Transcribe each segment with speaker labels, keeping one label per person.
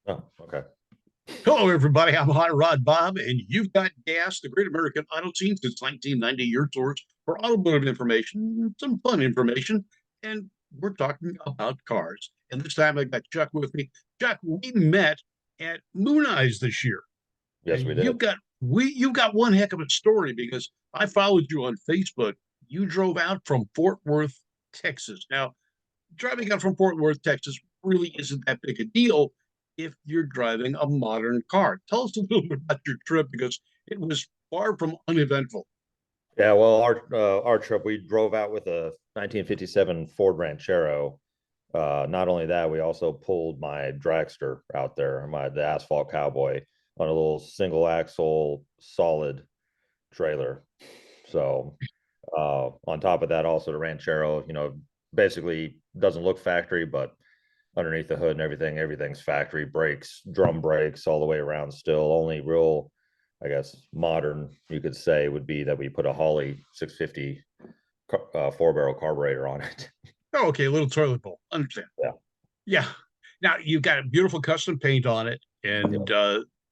Speaker 1: Oh, okay.
Speaker 2: Hello, everybody. I'm Hot Rod Bob, and you've got GAAS, the Great American Auto Scene, since 1990, your source for automotive information, some fun information, and we're talking about cars. And this time I got Chuck with me. Chuck, we met at Moon Eyes this year,
Speaker 1: Yes,
Speaker 2: and
Speaker 1: we did.
Speaker 2: you've got one heck of a story because I followed you on Facebook. You drove out from Fort Worth, Texas. Now, driving out from Fort Worth, Texas really isn't that big a deal if you're driving a modern car. Tell us a little bit about your trip because it was far from uneventful.
Speaker 1: Yeah, well, our trip, we drove out with a 1957 Ford Ranchero. Not only that, we also pulled my dragster out there, the Asphalt Cowboy, on a little single axle solid trailer. So, on top of that, also the Ranchero, basically doesn't look factory, but underneath the hood and everything's factory. Brakes, drum brakes all the way around still. Only real, I guess, modern, you could say, would be that we put a Holley 650 four-barrel carburetor on it.
Speaker 2: Oh, okay, a little toilet bowl. Understand.
Speaker 1: Yeah.
Speaker 2: Yeah. Now you've got a beautiful custom paint on it,
Speaker 1: Yeah.
Speaker 2: and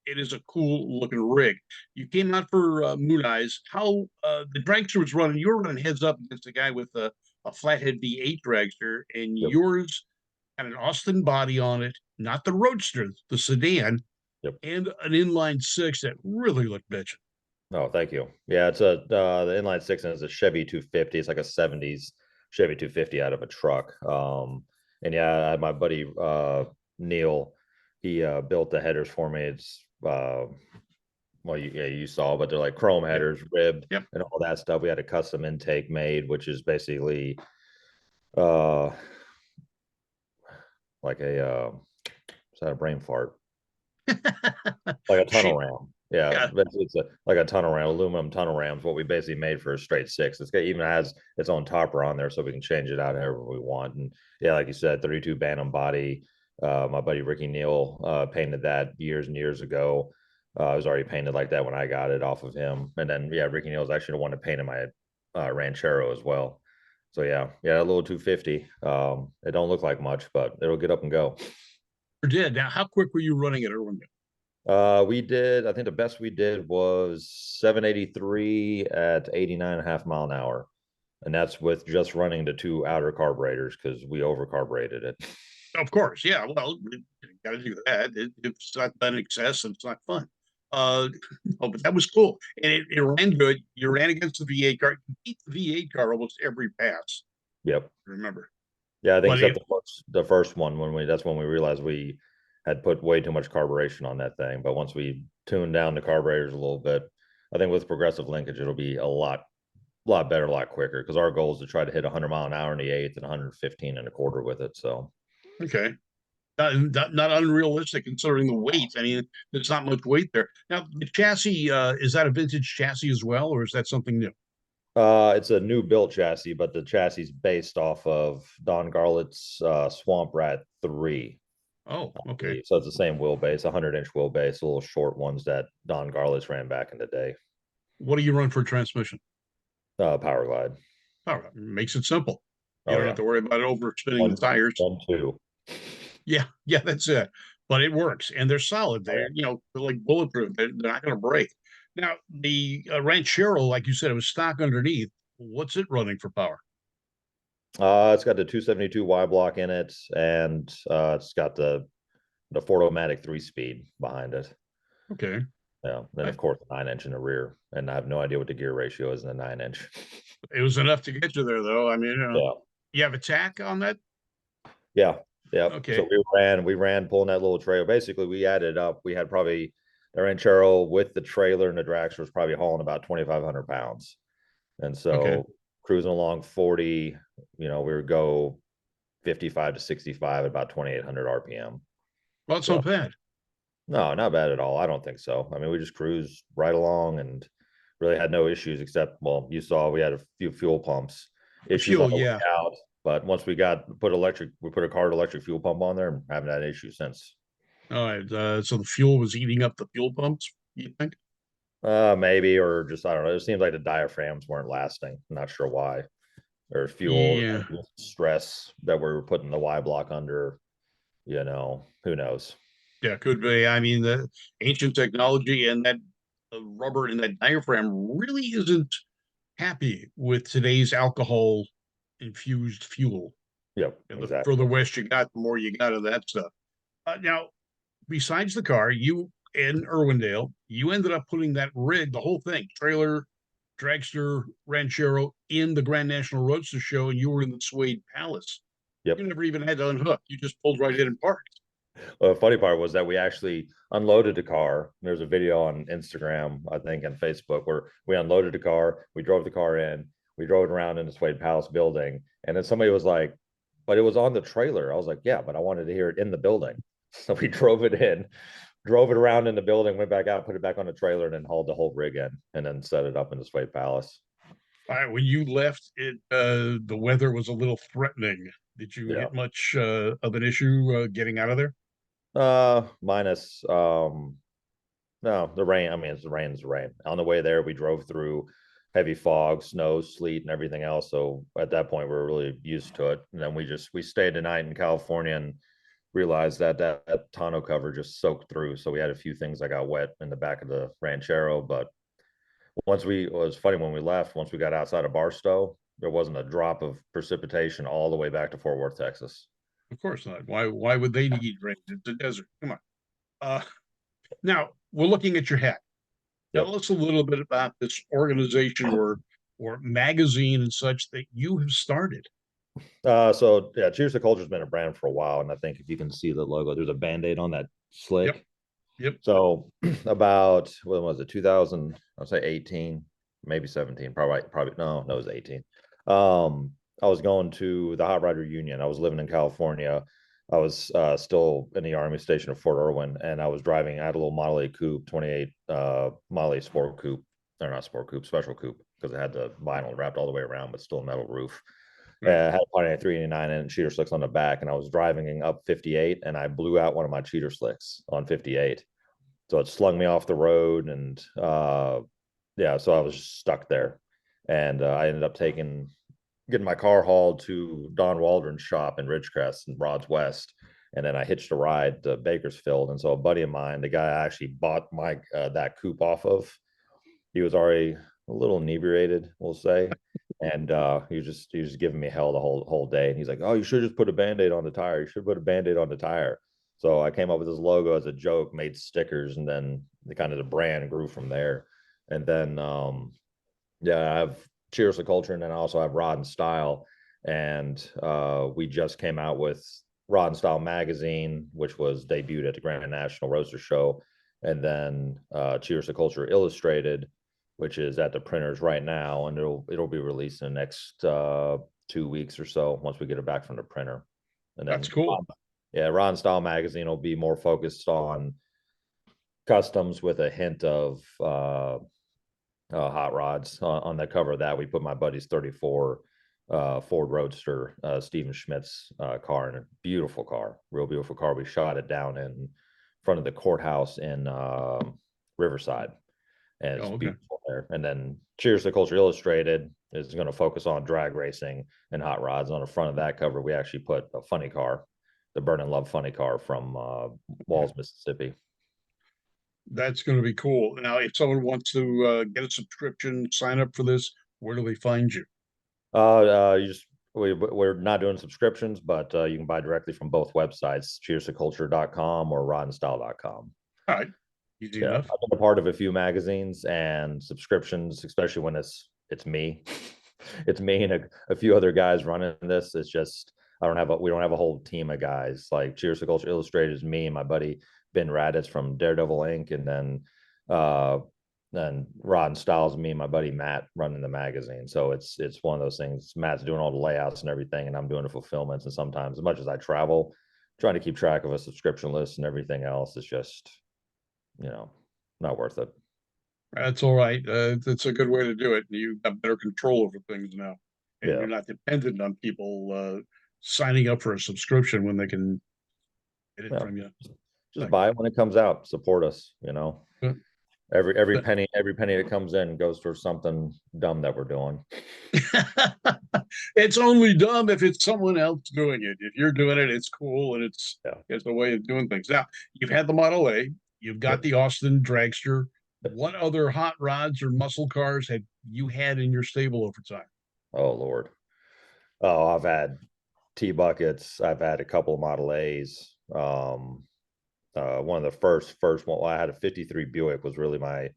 Speaker 2: it is a cool looking rig. You came out for Moon Eyes. How the dragster was running? You were running heads up against a guy with a flathead V8 dragster, and
Speaker 1: Yep.
Speaker 2: yours had an Austin body on it, not the Roadster, the sedan,
Speaker 1: Yep.
Speaker 2: and an inline six that really looked bitchin'.
Speaker 1: Oh, thank you. Yeah, it's the inline six and it's a Chevy 250. It's like a 70s Chevy 250 out of a truck. And yeah, I had my buddy Neil, he built the headers for me. It's well, you saw, but they're like chrome
Speaker 2: Yep.
Speaker 1: headers, ribbed,
Speaker 2: Yep.
Speaker 1: and all that stuff. We had a custom intake made, which is basically uh like is that a brain fart? Like a tunnel
Speaker 2: She,
Speaker 1: ram. Yeah,
Speaker 2: yeah,
Speaker 1: it's like a tunnel ram, aluminum tunnel rams. What we basically made for a straight six. Even has its own topper on there, so we can change it out however we want. And yeah, like you said, 32 Bantam body. My buddy Ricky Neal painted that years and years ago. It was already painted like that when I got it off of him. And then yeah, Ricky Neal was actually the one that painted my Ranchero as well. So yeah, a little 250. It don't look like much, but it'll get up and go.
Speaker 2: did. Now, how quick were you running it, Irwin?
Speaker 1: We did, I think the best we did was 783 at 89.5 mile an hour. And that's with just running the two outer carburetors because we over carbureted it.
Speaker 2: Of course, yeah. Well, you got to do that. If it's not done in excess, it's not fun. Uh, oh, but that was cool, and it ran good. You ran against the V8 car. You beat the V8 car almost every pass.
Speaker 1: Yep.
Speaker 2: Remember,
Speaker 1: Yeah, I think
Speaker 2: but
Speaker 1: except
Speaker 2: it
Speaker 1: the first one when we that's when we realized we had put way too much carburation on that thing. But once we tuned down the carburetors a little bit, I think with progressive linkage, it'll be a lot better, a lot quicker. Because our goal is to try to hit 100 mile an hour in the eighth and 115 and a quarter with it. So
Speaker 2: okay. Not unrealistic considering the weight. I mean, there's not much weight there. Now, the chassis is that a vintage chassis as well, or is that something new?
Speaker 1: it's a new built chassis, but the chassis is based off of Don Garlett's Swamp Rat 3.
Speaker 2: Oh,
Speaker 1: I
Speaker 2: okay.
Speaker 1: believe. So it's the same wheelbase, 100-inch wheelbase, little short ones that Don Garlett's ran back in the day.
Speaker 2: What do you run for transmission?
Speaker 1: Power glide.
Speaker 2: All right, makes it simple. You
Speaker 1: Oh
Speaker 2: don't have
Speaker 1: yeah,
Speaker 2: to worry about over spinning the
Speaker 1: one,
Speaker 2: tires.
Speaker 1: 2.
Speaker 2: Yeah, yeah, that's it. But it works, and they're solid.
Speaker 1: Oh
Speaker 2: They're they're like bulletproof. They're not going to break. Now the Ranchero, like you said, it was stock underneath. What's it running for power?
Speaker 1: yeah. It's got the 272 Y block in it, and it's got the Ford-O-Matic 3-speed behind it.
Speaker 2: Okay,
Speaker 1: Yeah, then
Speaker 2: I,
Speaker 1: of course the 9-inch in the rear, and I have no idea what the gear ratio is in the 9-inch.
Speaker 2: it was enough to get you there, though. I mean,
Speaker 1: Yeah,
Speaker 2: you have a tack on that.
Speaker 1: yeah, yeah. So
Speaker 2: Okay,
Speaker 1: we ran pulling that little trailer. Basically, we added up. We had probably the Ranchero with the trailer and the dragster was probably hauling about 2,500 pounds. And
Speaker 2: okay.
Speaker 1: so cruising along 40, we would go 55 to 65 at about 2,800 RPM.
Speaker 2: Well, it's
Speaker 1: So
Speaker 2: not bad.
Speaker 1: no, not bad at all. I don't think so. I mean, we just cruised right along and really had no issues except, well, you saw we had a few fuel pumps
Speaker 2: The
Speaker 1: issues on
Speaker 2: fuel,
Speaker 1: the way
Speaker 2: yeah.
Speaker 1: out. But once we put a card electric fuel pump on there and haven't had an issue since.
Speaker 2: All right. So the fuel was eating up the fuel pumps. You think?
Speaker 1: Maybe, or just, I don't know. It seems like the diaphragms weren't lasting. I'm not sure why. Or fuel
Speaker 2: Yeah.
Speaker 1: stress that we were putting the Y block under, who knows?
Speaker 2: Yeah, could be. I mean, the ancient technology and that rubber in that diaphragm really isn't happy with today's alcohol infused fuel.
Speaker 1: Yep,
Speaker 2: And the
Speaker 1: exactly.
Speaker 2: further west you got, the more you got of that stuff. Now, besides the car, you in Irwindale, you ended up putting that rig, the whole thing, trailer, dragster, ranchero, in the Grand National Roadster Show, and you were in the Suede Palace. You
Speaker 1: Yep.
Speaker 2: never even had to unhook. You just pulled right in and parked.
Speaker 1: Well, the funny part was that we actually unloaded the car. There's a video on Instagram, I think, and Facebook where we unloaded the car, we drove the car in, we drove it around in the Wade Palace building, and then somebody was like, "But it was on the trailer." I was like, "Yeah, but I wanted to hear it in the building." So we drove it in, drove it around in the building, went back out, put it back on the trailer, and then hauled the whole rig in, and then set it up in the Wade Palace.
Speaker 2: All right, when you left, the weather was a little threatening. Did you
Speaker 1: Yeah.
Speaker 2: hit much of an issue getting out of there?
Speaker 1: Minus no, the rain. I mean, it's the rain is the rain. On the way there, we drove through heavy fog, snow, sleet, and everything else. So at that point, we were really used to it. And then we stayed the night in California and realized that tonneau cover just soaked through. So we had a few things that got wet in the back of the Ranchero. But it was funny when we left. Once we got outside of Barstow, there wasn't a drop of precipitation all the way back to Fort Worth, Texas.
Speaker 2: Of course not. Why would they need rain? It's a desert. Come on. Uh, Now we're looking at your hat.
Speaker 1: Yep.
Speaker 2: Tell us a little bit about this organization or magazine and such that you have started.
Speaker 1: So yeah, Cheers to Culture's been a brand for a while, and I think if you can see the logo, there's a band-aid on that
Speaker 2: Yep,
Speaker 1: slick.
Speaker 2: yep.
Speaker 1: So about when was it? 2000, I'll say 18, maybe 17. Probably no, it was 18. I was going to the Hot Rod Reunion. I was living in California. I was still in the Army station of Fort Irwin, and I was driving. I had a little Model A coupe, 28 Model A Sport Coupe, or not Sport Coupe, Special Coupe, because it had the vinyl wrapped all the way around, but still a metal roof.
Speaker 2: Right.
Speaker 1: Had a Pontiac 389 and cheater slicks on the back, and I was driving up 58, and I blew out one of my cheater slicks on 58, so it slung me off the road, and yeah, so I was just stuck there, and I ended up getting my car hauled to Don Waldron's shop in Ridgecrest and Broads West, and then I hitched a ride to Bakersfield, and so a buddy of mine, the guy I actually bought my that coupe off of, he was already a little inebriated, we'll say. And he was giving me hell the whole day. And he's like, "Oh, you should just put a band-aid on the tire. You should put a band-aid on the tire." So I came up with this logo as a joke, made stickers, and then the brand grew from there. And then yeah, I have Cheers to Culture, and then I also have Rod and Style. And we just came out with Rod and Style magazine, which was debuted at the Grand National Roadster Show, and then Cheers to Culture Illustrated, which is at the printers right now, and it'll be released in the next 2 weeks or so once we get it back from the printer. And
Speaker 2: That's
Speaker 1: then
Speaker 2: cool.
Speaker 1: yeah, Rod and Style magazine will be more focused on customs with a hint of hot rods. On the cover of that, we put my buddy's 34 Ford Roadster, Steven Schmidt's car, and a beautiful car, real beautiful car. We shot it down in front of the courthouse in Riverside, and it's
Speaker 2: Oh, okay.
Speaker 1: beautiful there. And then Cheers to Culture Illustrated is going to focus on drag racing and hot rods. On the front of that cover, we actually put a funny car, the Burn and Love funny car from
Speaker 2: Okay.
Speaker 1: Walls, Mississippi.
Speaker 2: That's going to be cool. Now, if someone wants to get a subscription, sign up for this, where do they find you?
Speaker 1: You just we're not doing subscriptions, but you can buy directly from both websites, cheerstoculture.com or rodandstyle.com.
Speaker 2: All right. Easy
Speaker 1: Yeah,
Speaker 2: enough.
Speaker 1: I've been a part of a few magazines and subscriptions, especially when it's me. It's me and a few other guys running this. It's just we don't have a whole team of guys. Like Cheers to Culture Illustrated is me and my buddy Ben Raditz from Daredevil Inc. And uh then Rod and Styles, me and my buddy Matt running the magazine. So it's one of those things. Matt's doing all the layouts and everything, and I'm doing the fulfillments. And sometimes, as much as I travel, trying to keep track of a subscription list and everything else is just, you know, not worth it.
Speaker 2: That's all right. That's a good way to do it. You have better control over things now, and
Speaker 1: Yeah.
Speaker 2: you're not dependent on people signing up for a subscription when they can get it
Speaker 1: Yeah.
Speaker 2: from you.
Speaker 1: Just
Speaker 2: Like,
Speaker 1: buy it when it comes out. Support us, you know. every penny that comes in goes towards something dumb that we're doing.
Speaker 2: It's only dumb if it's someone else doing it. If you're doing it, it's cool and
Speaker 1: Yeah.
Speaker 2: it's the way of doing things. Now, you've had the Model A, you've got
Speaker 1: Yep.
Speaker 2: the Austin Dragster.
Speaker 1: Yep.
Speaker 2: What other hot rods or muscle cars have you had in your stable over time?
Speaker 1: Oh Lord. Oh, I've had T buckets. I've had a couple of Model A's. One of the first one. Well, I had a '53 Buick was really my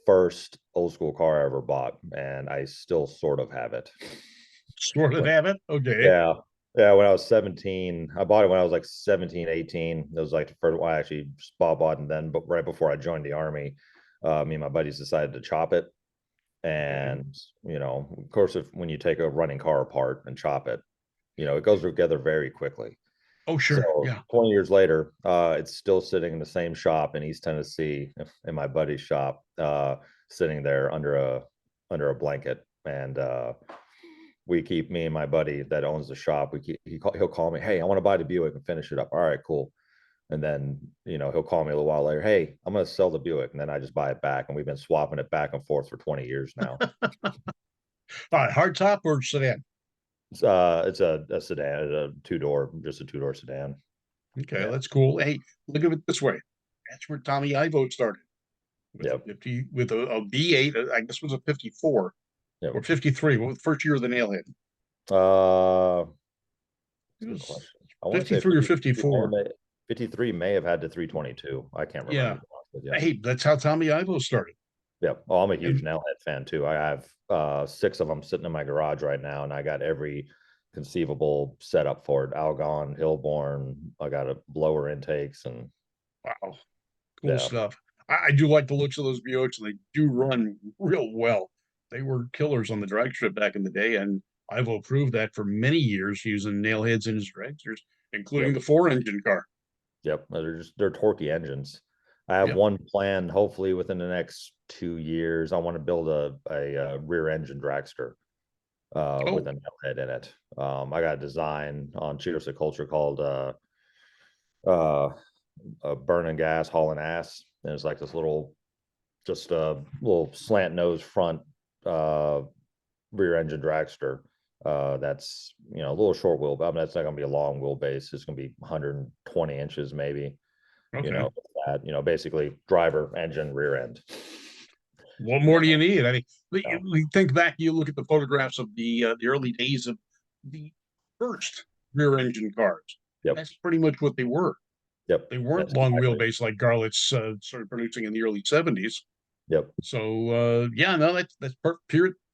Speaker 1: first old school car I ever bought, and I still sort of have it.
Speaker 2: Sort of
Speaker 1: But
Speaker 2: have it. Okay.
Speaker 1: yeah, yeah. When I was 17, I bought it when I was like 17, 18. It was like the first one I actually bought, and then, but right before I joined the army, me and my buddies decided to chop it.
Speaker 2: Okay.
Speaker 1: And of course, if when you take a running car apart and chop it, it goes together very quickly.
Speaker 2: Oh, sure.
Speaker 1: So
Speaker 2: Yeah.
Speaker 1: 20 years later, it's still sitting in the same shop in East Tennessee, in my buddy's shop, sitting there under a blanket. And we keep me and my buddy that owns the shop. He'll call me, hey, I want to buy the Buick and finish it up. All right, cool. And then he'll call me a little while later, hey, I'm going to sell the Buick, and then I just buy it back. And we've been swapping it back and forth for 20 years now.
Speaker 2: All right. Hardtop or sedan?
Speaker 1: It's a sedan, just a two-door sedan.
Speaker 2: Okay.
Speaker 1: Yeah.
Speaker 2: That's cool. Hey, look at it this way. That's where Tommy Ivo started with a
Speaker 1: Yep.
Speaker 2: 50, with a V8. I guess it was a 54
Speaker 1: Yep.
Speaker 2: or 53. Well, the first year of the nailhead.
Speaker 1: Uh,
Speaker 2: It
Speaker 1: Good
Speaker 2: was
Speaker 1: question. I want to say
Speaker 2: 53 or
Speaker 1: 53
Speaker 2: 54.
Speaker 1: 53 may have had the 322. I can't remember.
Speaker 2: Yeah.
Speaker 1: To be honest with you.
Speaker 2: Hey, that's how Tommy Ivo started.
Speaker 1: Yep. Oh, I'm a huge
Speaker 2: And
Speaker 1: Nailhead fan too. I have six of them sitting in my garage right now, and I got every conceivable setup for it. Algon, Hillborn. I got a blower intakes, and
Speaker 2: wow, cool
Speaker 1: yeah,
Speaker 2: stuff. I do like the looks of those Buicks, and they do run real well. They were killers on the drag strip back in the day, and Ivo proved that for many years using nailheads in his dragsters, including
Speaker 1: yep,
Speaker 2: the four-engine car.
Speaker 1: yep. They're torquey engines. I have
Speaker 2: Yep.
Speaker 1: one plan. Hopefully, within the next 2 years, I want to build a rear engine dragster with
Speaker 2: Oh,
Speaker 1: a nailhead in it. I got a design on Cheetos Culture called uh, burning gas, hauling ass. And it's like this just a little slant nose front uh, rear engine dragster. That's a little short wheel, but I mean that's not going to be a long wheelbase. It's going to be 120 inches maybe.
Speaker 2: okay.
Speaker 1: Basically driver, engine, rear end.
Speaker 2: What more do you
Speaker 1: So,
Speaker 2: need? I mean,
Speaker 1: yeah,
Speaker 2: we think back. You look at the photographs of the early days of the first rear-engine cars.
Speaker 1: yep,
Speaker 2: That's pretty much what they were.
Speaker 1: yep.
Speaker 2: They weren't
Speaker 1: That's
Speaker 2: long
Speaker 1: exactly.
Speaker 2: wheelbase like Garlett's started producing in the early 70s.
Speaker 1: Yep.
Speaker 2: So yeah, no, that's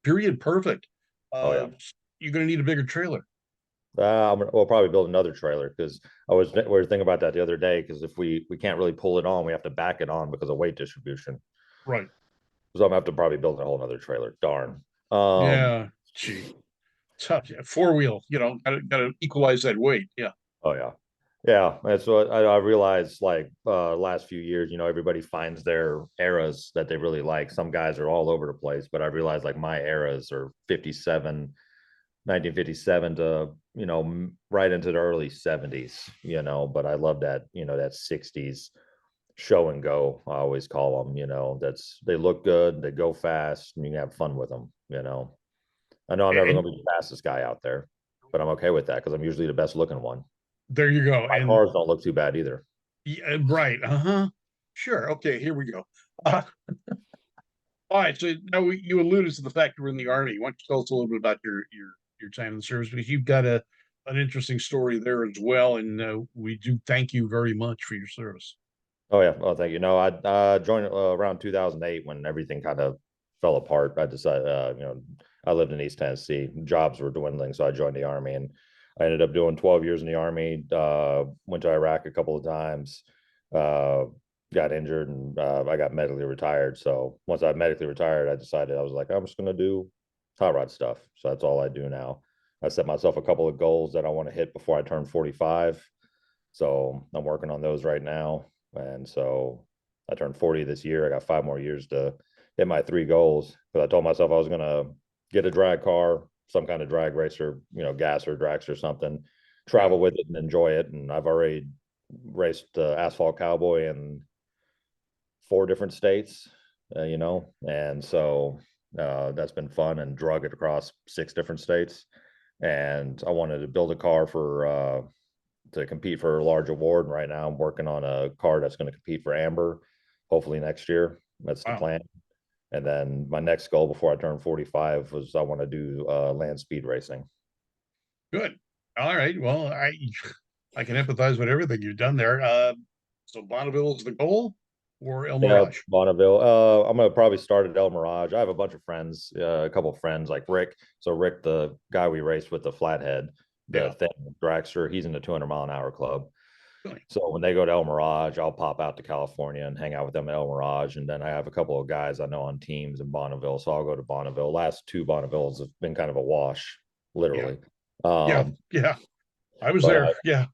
Speaker 2: period perfect.
Speaker 1: Oh
Speaker 2: Uh,
Speaker 1: yeah.
Speaker 2: you're going to need a bigger trailer,
Speaker 1: We'll probably build another trailer because we were thinking about that the other day because if we can't really pull it on, we have to back it on because of weight distribution.
Speaker 2: right?
Speaker 1: So I'm gonna have to probably build a whole other trailer. Darn. Um.
Speaker 2: Yeah, gee, tough. Yeah, four wheel. Got to equalize that weight. Yeah,
Speaker 1: Oh yeah. Yeah. That's what I realized. Like last few years, everybody finds their eras that they really like. Some guys are all over the place, but I realized like my eras are 1957 to right into the early 70s. But I love that 60s show and go. I always call them. They look good, they go fast, and you can have fun with them. I know I'm never
Speaker 2: and
Speaker 1: going to be the fastest guy out there, but I'm okay with that because I'm usually the best looking one.
Speaker 2: there you go.
Speaker 1: My
Speaker 2: And
Speaker 1: cars don't look too bad either.
Speaker 2: yeah, right. Uh-huh. Sure. Okay, here we go. Uh, all right. So now you alluded to the fact you were in the Army. Why don't you tell us a little bit about your time in the service? Because you've got a an interesting story there as well. And we do thank you very much for your service.
Speaker 1: Oh yeah, well thank you. No, I joined around 2008 when everything kind of fell apart. I decided, I lived in East Tennessee. Jobs were dwindling, so I joined the Army, and I ended up doing 12 years in the Army. Went to Iraq a couple of times. Uh, got injured, and I got medically retired. So once I medically retired, I decided I was like, I'm just gonna do hot rod stuff. So that's all I do now. I set myself a couple of goals that I want to hit before I turn 45. So I'm working on those right now. And so I turned 40 this year. I got 5 more years to hit my three goals. Because I told myself I was gonna get a drag car, some kind of drag racer, gas or drax or something,
Speaker 2: Yeah.
Speaker 1: travel with it and enjoy it. And I've already raced Asphalt Cowboy and 4 different states, and so that's been fun, and drug it across 6 different states. And I wanted to build a car for to compete for a large award. And right now, I'm working on a car that's going to compete for Amber, hopefully next year. That's the
Speaker 2: Wow.
Speaker 1: plan. And then my next goal before I turn 45 was I want to do land speed racing.
Speaker 2: Good. All right. Well, I can empathize with everything you've done there. So Bonneville is the goal, or El
Speaker 1: Yeah,
Speaker 2: Mirage?
Speaker 1: Bonneville. I'm gonna probably start at El Mirage. I have a bunch of friends, a couple of friends like Rick. So Rick, the guy we raced with the flathead, the
Speaker 2: Yeah.
Speaker 1: thin dragster, he's in the 200-mile-an-hour club.
Speaker 2: Really?
Speaker 1: So when they go to El Mirage, I'll pop out to California and hang out with them at El Mirage. And then I have a couple of guys I know on teams in Bonneville. So I'll go to Bonneville. Last 2 Bonnevilles have been kind of a wash,
Speaker 2: Yeah.
Speaker 1: literally.
Speaker 2: Yeah.
Speaker 1: Um,
Speaker 2: Yeah. I was
Speaker 1: but
Speaker 2: there. Yeah.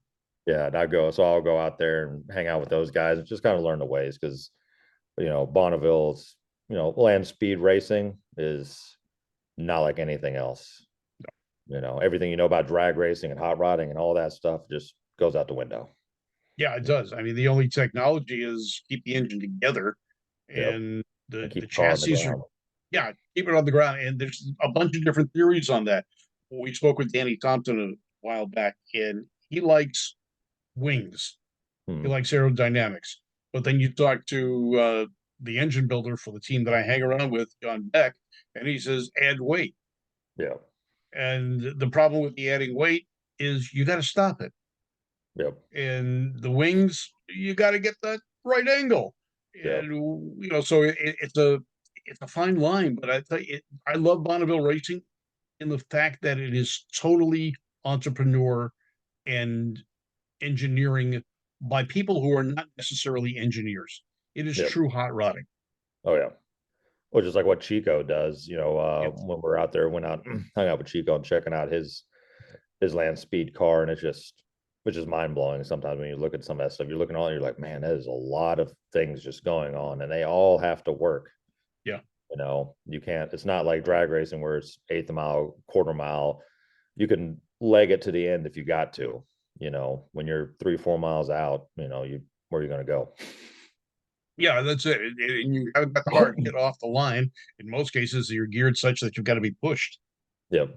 Speaker 1: yeah, and I'll go out there and hang out with those guys and just kind of learn the ways because Bonneville's, land speed racing is not like anything else. Everything about drag racing and hot rodding and all that stuff just goes out the window.
Speaker 2: Yeah, it does. I mean, the only technology is keep the engine together,
Speaker 1: Yep.
Speaker 2: and
Speaker 1: And
Speaker 2: the
Speaker 1: keep the car on the
Speaker 2: chassis are,
Speaker 1: ground.
Speaker 2: yeah, keep it on the ground. And there's a bunch of different theories on that. We spoke with Danny Thompson a while back, and he likes wings. He
Speaker 1: Hmm.
Speaker 2: likes aerodynamics. But then you talk to the engine builder for the team that I hang around with, John Beck, and he says add weight.
Speaker 1: Yeah.
Speaker 2: And the problem with the adding weight is you got to stop it.
Speaker 1: Yep.
Speaker 2: And the wings, you got to get that right angle.
Speaker 1: Yep.
Speaker 2: And so it's a fine line. But I tell you, I love Bonneville Racing in the fact that it is totally entrepreneur and engineering by people who are not necessarily engineers. It is
Speaker 1: Yep.
Speaker 2: true hot rodding.
Speaker 1: Oh yeah. Which is like what Chico does.
Speaker 2: Yes.
Speaker 1: When we're out there, went out, hung out with Chico and checking out his land speed car, and which is mind blowing. Sometimes when you look at some of that stuff, you're looking all, you're like, man, that is a lot of things just going on, and they all have to work.
Speaker 2: Yeah.
Speaker 1: You can't. It's not like drag racing where it's eighth mile, quarter mile. You can leg it to the end if you got to. When you're 3, 4 miles out, where are you going to go?
Speaker 2: Yeah, that's it. And you haven't got the hard hit off the line. In most cases, you're geared such that you've got to be pushed
Speaker 1: Yep.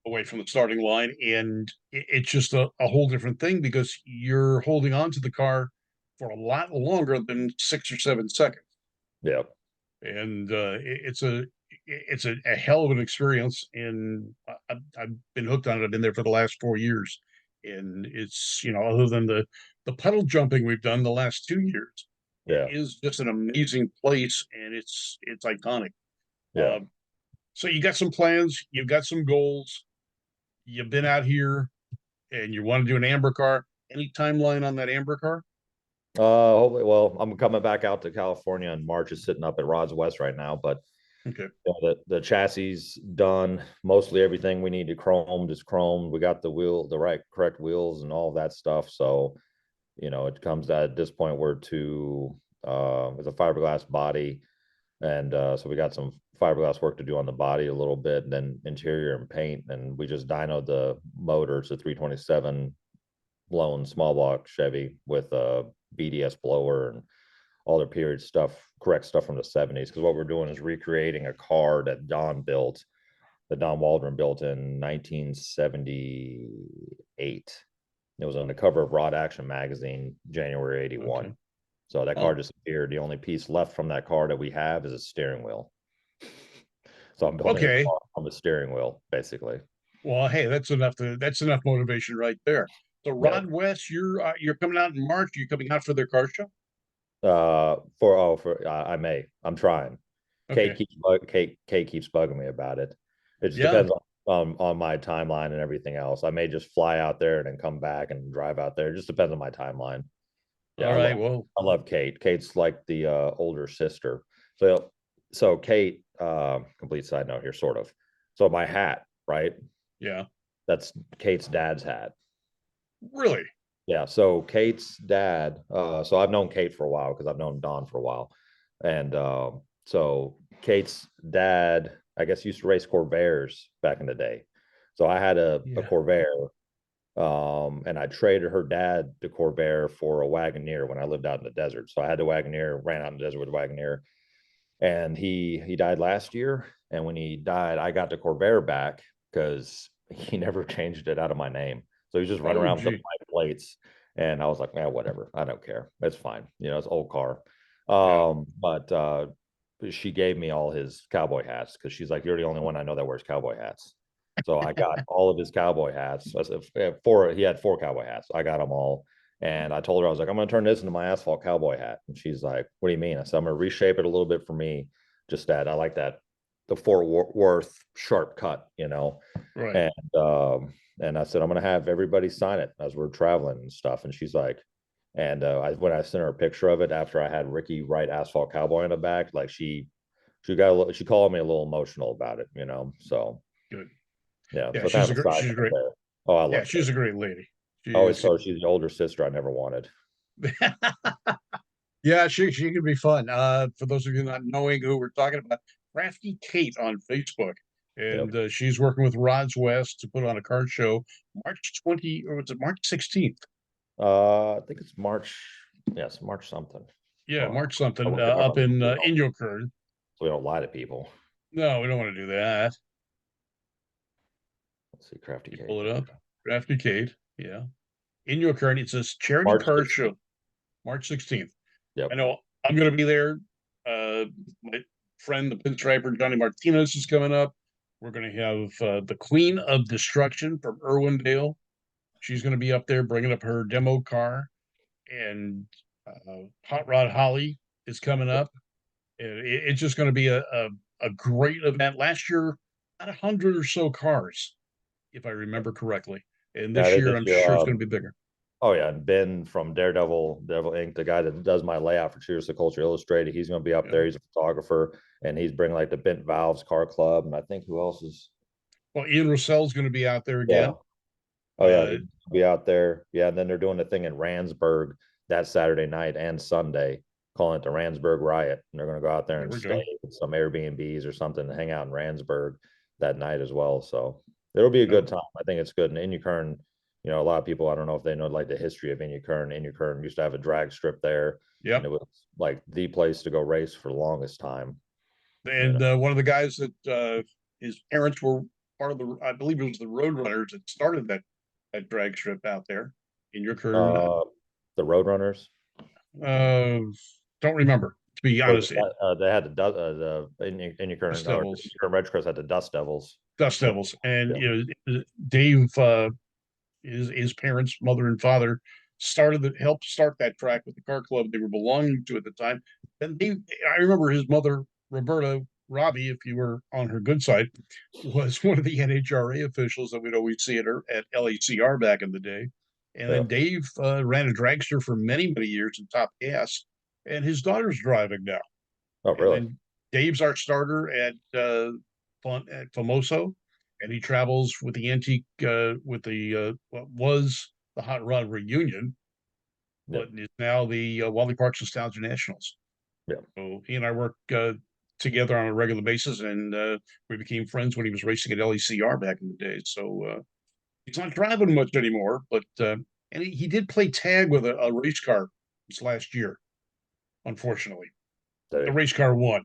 Speaker 2: away from the starting line. And it's just a whole different thing because you're holding on to the car for a lot longer than 6 or 7 seconds.
Speaker 1: Yep.
Speaker 2: And it's a hell of an experience. And I've been hooked on it. I've been there for the last 4 years. And it's, other than the pedal jumping we've done the last 2 years, it
Speaker 1: Yeah.
Speaker 2: is just an amazing place and it's iconic.
Speaker 1: Yeah.
Speaker 2: Um, so you got some plans, you've got some goals, you've been out here and you want to do an amber car. Any timeline on that amber car?
Speaker 1: Hopefully, well, I'm coming back out to California, and March is sitting up at Rods West right now. But
Speaker 2: Okay.
Speaker 1: the chassis done, mostly everything we need to chrome is chromed. We got the correct wheels and all of that stuff. So, it comes at this point we're to it's a fiberglass body, and so we got some fiberglass work to do on the body a little bit, and then interior and paint. And we just dynoed the motor. It's a 327 blown small block Chevy with a BDS blower and all their period stuff, correct stuff from the 70s. Because what we're doing is recreating a car that Don Waldron built in 1978. It was on the cover of Rod Action magazine, January '81.
Speaker 2: Okay.
Speaker 1: So that car
Speaker 2: Oh,
Speaker 1: disappeared. The only piece left from that car that we have is a steering wheel. So I'm building a
Speaker 2: okay.
Speaker 1: car on the steering wheel, basically.
Speaker 2: Well, hey, that's enough motivation right there. So
Speaker 1: Yep.
Speaker 2: Rod West, you're coming out in March. You're coming out for their car show.
Speaker 1: I may. I'm trying.
Speaker 2: Okay.
Speaker 1: Kate keeps bugging me about it. It just
Speaker 2: Yeah.
Speaker 1: depends on my timeline and everything else. I may just fly out there and then come back and drive out there. It just depends on my timeline. Yeah,
Speaker 2: All right. Well,
Speaker 1: I love Kate. Kate's like the older sister. So Kate, complete side note here, sort of. So my hat, right?
Speaker 2: yeah.
Speaker 1: That's Kate's dad's hat.
Speaker 2: Really?
Speaker 1: Yeah. So Kate's dad, so I've known Kate for a while because I've known Don for a while. And so Kate's dad, I guess, used to race Corvairs back in the day. So I had a
Speaker 2: Yeah.
Speaker 1: Corvair And I traded her dad to Corvair for a Wagoneer when I lived out in the desert. So I had the Wagoneer, ran out in the desert with the Wagoneer, and he died last year. And when he died, I got the Corvair back because he never changed it out of my name. So he's just running
Speaker 2: Oh,
Speaker 1: around with the
Speaker 2: gee.
Speaker 1: white plates. And I was like, man, whatever. I don't care. It's fine. You know, it's an old car.
Speaker 2: Yeah.
Speaker 1: But she gave me all his cowboy hats because she's like, you're the only one I know that wears cowboy hats. So I got all of his cowboy hats. He had four cowboy hats. I got them all. And I told her, I was like, I'm going to turn this into my asphalt cowboy hat. And she's like, what do you mean? I said, I'm going to reshape it a little bit for me. Just that I like that, the Fort Worth sharp cut, you know.
Speaker 2: Right.
Speaker 1: And I said, I'm going to have everybody sign it as we're traveling and stuff. And she's like, and when I sent her a picture of it after I had Ricky write Asphalt Cowboy in the back, like she called me a little emotional about it, you know. So
Speaker 2: Good.
Speaker 1: yeah,
Speaker 2: Yeah,
Speaker 1: so kind of a side
Speaker 2: she's
Speaker 1: note
Speaker 2: great.
Speaker 1: there. Oh, I
Speaker 2: Yeah,
Speaker 1: love
Speaker 2: she's
Speaker 1: Tracy.
Speaker 2: a great lady. She
Speaker 1: I always
Speaker 2: is.
Speaker 1: thought she's the older sister I never wanted.
Speaker 2: Yeah, she can be fun. For those of you not knowing who we're talking about, Crafty Kate on Facebook,
Speaker 1: Yep.
Speaker 2: and she's working with Rods West to put on a car show March 20, or was it March 16th?
Speaker 1: I think it's March. Yes, March something.
Speaker 2: Yeah,
Speaker 1: Well,
Speaker 2: March
Speaker 1: I'll
Speaker 2: something
Speaker 1: look it up
Speaker 2: up in Inyokern.
Speaker 1: so we don't lie to people.
Speaker 2: No, we don't want to do that.
Speaker 1: Let's see, Crafty
Speaker 2: You
Speaker 1: Cake.
Speaker 2: pull it up. Crafty Kate. Yeah. Inyokern. It says charity
Speaker 1: March
Speaker 2: car
Speaker 1: 16th.
Speaker 2: show, March 16th. I
Speaker 1: Yep.
Speaker 2: know I'm going to be there. My friend, the pinstriper Johnny Martinez, is coming up. We're going to have the Queen of Destruction from Irwindale. She's going to be up there bringing up her demo car, and Hot Rod Holly is coming up. It's just going to be a great event. Last year, about 100 or so cars, if I remember correctly. And
Speaker 1: Yeah, I
Speaker 2: this
Speaker 1: think
Speaker 2: year,
Speaker 1: this
Speaker 2: I'm
Speaker 1: year.
Speaker 2: sure it's going to be bigger.
Speaker 1: Oh yeah, and Ben from Devil Inc., the guy that does my layout for Cheers to Culture Illustrated, he's going to be up
Speaker 2: Yeah.
Speaker 1: there. He's a photographer, and he's bringing like the Bent Valves Car Club, and I think who else is?
Speaker 2: Well, Ian Russell's going to be out there
Speaker 1: Yeah.
Speaker 2: again.
Speaker 1: Oh yeah,
Speaker 2: Uh,
Speaker 1: he'll be out there. Yeah, and then they're doing the thing in Randsburg that Saturday night and Sunday, calling it the Randsburg Riot, and they're going to go out there
Speaker 2: there
Speaker 1: and
Speaker 2: we
Speaker 1: stay
Speaker 2: go.
Speaker 1: with some Airbnbs or something to hang out in Randsburg that night as well. So it'll be a good
Speaker 2: No.
Speaker 1: time. I think it's good. And Inyokern, you know, a lot of people, I don't know if they know like the history of Inyokern. Inyokern used to have a drag strip there, and
Speaker 2: Yep.
Speaker 1: it was like the place to go race for the longest time. You
Speaker 2: And
Speaker 1: know,
Speaker 2: one of the guys that his parents were part of the, I believe it was the Roadrunners that started that drag strip out there in your current.
Speaker 1: uh, the Roadrunners.
Speaker 2: Uh, don't remember, to be
Speaker 1: Or
Speaker 2: honest.
Speaker 1: they had
Speaker 2: Dust
Speaker 1: Inyokern or
Speaker 2: Devils,
Speaker 1: Inyokern Red Cross had the Dust Devils.
Speaker 2: Dust
Speaker 1: Yeah.
Speaker 2: Devils, and Dave, his parents, mother and father, helped start that track with the car club they were belonging to at the time. And I remember his mother, Roberta Robbie, if you were on her good side, was one of the NHRA officials that we'd always see at LACR back in the day. And
Speaker 1: Yeah.
Speaker 2: then Dave ran a dragster for many, many years in Top Gas, and his daughter's driving now.
Speaker 1: Oh,
Speaker 2: And
Speaker 1: really?
Speaker 2: then Dave's our starter at Famoso, and he travels with the antique with the what was the Hot Rod Reunion,
Speaker 1: Yep.
Speaker 2: but is now the Wally Parks Nostalgia Nationals.
Speaker 1: Yeah.
Speaker 2: So he and I work together on a regular basis, and we became friends when he was racing at LECR back in the day. So he's not driving much anymore, but and he did play tag with a race car this last year, unfortunately. The
Speaker 1: They,
Speaker 2: race car won.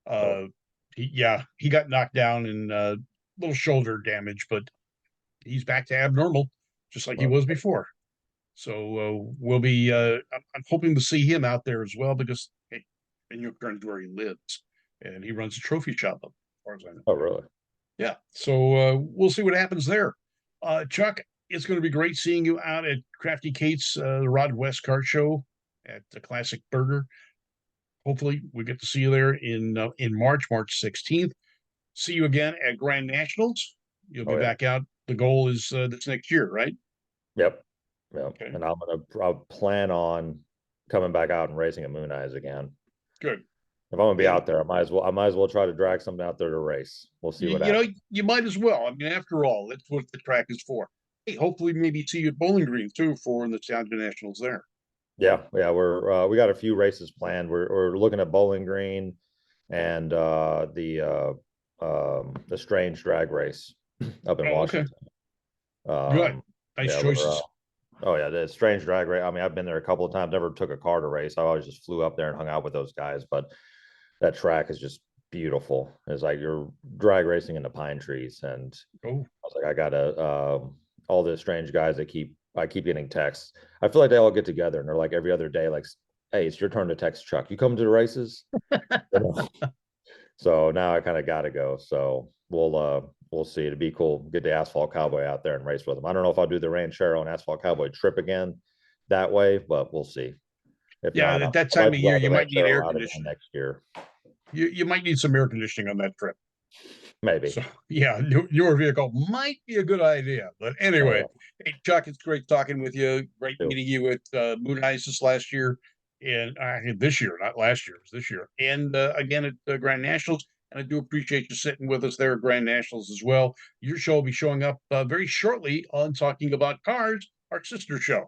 Speaker 1: oh,
Speaker 2: Uh, he got knocked down and little shoulder damage, but he's back to abnormal, just like he
Speaker 1: well,
Speaker 2: was before. So we'll be. I'm hoping to see him out there as well because hey, in Ukraine is where he lives, and he runs a trophy shop up, as far as I know.
Speaker 1: oh, really?
Speaker 2: Yeah. So we'll see what happens there. Chuck, it's going to be great seeing you out at Crafty Kate's the Rod West Car Show at the Classic Burger. Hopefully, we get to see you there in March 16th. See you again at Grand Nationals. You'll be
Speaker 1: Oh, yeah.
Speaker 2: back out. The goal is this next year, right?
Speaker 1: Yep. Yep.
Speaker 2: Okay,
Speaker 1: And I'll plan on coming back out and racing at Moon Eyes again.
Speaker 2: good.
Speaker 1: If I'm gonna be
Speaker 2: And
Speaker 1: out there, I might as well try to drag something out there to race. We'll see what
Speaker 2: you know,
Speaker 1: happens.
Speaker 2: you might as well. I mean, after all, that's what the track is for. Hey, hopefully, maybe see you at Bowling Green too for the Sound Nationals there.
Speaker 1: Yeah, yeah, we got a few races planned. We're looking at Bowling Green and the Strange Drag Race up in
Speaker 2: Oh, okay,
Speaker 1: Washington.
Speaker 2: good.
Speaker 1: Um,
Speaker 2: Nice
Speaker 1: Yeah,
Speaker 2: choices.
Speaker 1: oh yeah, the strange drag race. I mean, I've been there a couple of times. Never took a car to race. I always just flew up there and hung out with those guys. But that track is just beautiful. It's like you're drag racing in the pine trees, and
Speaker 2: Oh,
Speaker 1: I was like, I gotta all the strange guys that I keep getting texts. I feel like they all get together and they're like every other day, like, hey, it's your turn to text Chuck. You come to the races? So now I kind of gotta go. So we'll see. It'd be cool. Get the asphalt cowboy out there and race with him. I don't know if I'll do the ranchero and asphalt cowboy trip again that way, but we'll see. If
Speaker 2: yeah.
Speaker 1: not,
Speaker 2: At that
Speaker 1: I
Speaker 2: time
Speaker 1: might
Speaker 2: of year,
Speaker 1: ride the
Speaker 2: you might need
Speaker 1: ranchero
Speaker 2: air
Speaker 1: route again
Speaker 2: conditioning.
Speaker 1: next year.
Speaker 2: You might need some air conditioning on that trip.
Speaker 1: Maybe.
Speaker 2: So yeah, newer vehicle might be a good idea. But
Speaker 1: Oh
Speaker 2: anyway,
Speaker 1: yeah.
Speaker 2: hey Chuck, it's great talking with you. Great
Speaker 1: Too.
Speaker 2: meeting you at Moon Isis last year, and this year, not last year, it was this year, and again at Grand Nationals. And I do appreciate you sitting with us there at Grand Nationals as well. Your show will be showing up very shortly on Talking About Cars, our sister show.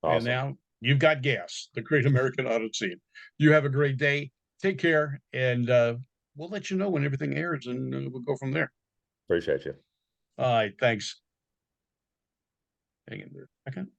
Speaker 2: And
Speaker 1: Awesome.
Speaker 2: now you've got GAAS, the Great American Auto Scene. You have a great day. Take care, and we'll let you know when everything airs, and we'll go from there.
Speaker 1: Appreciate you.
Speaker 2: All right, thanks. Hang in there a second.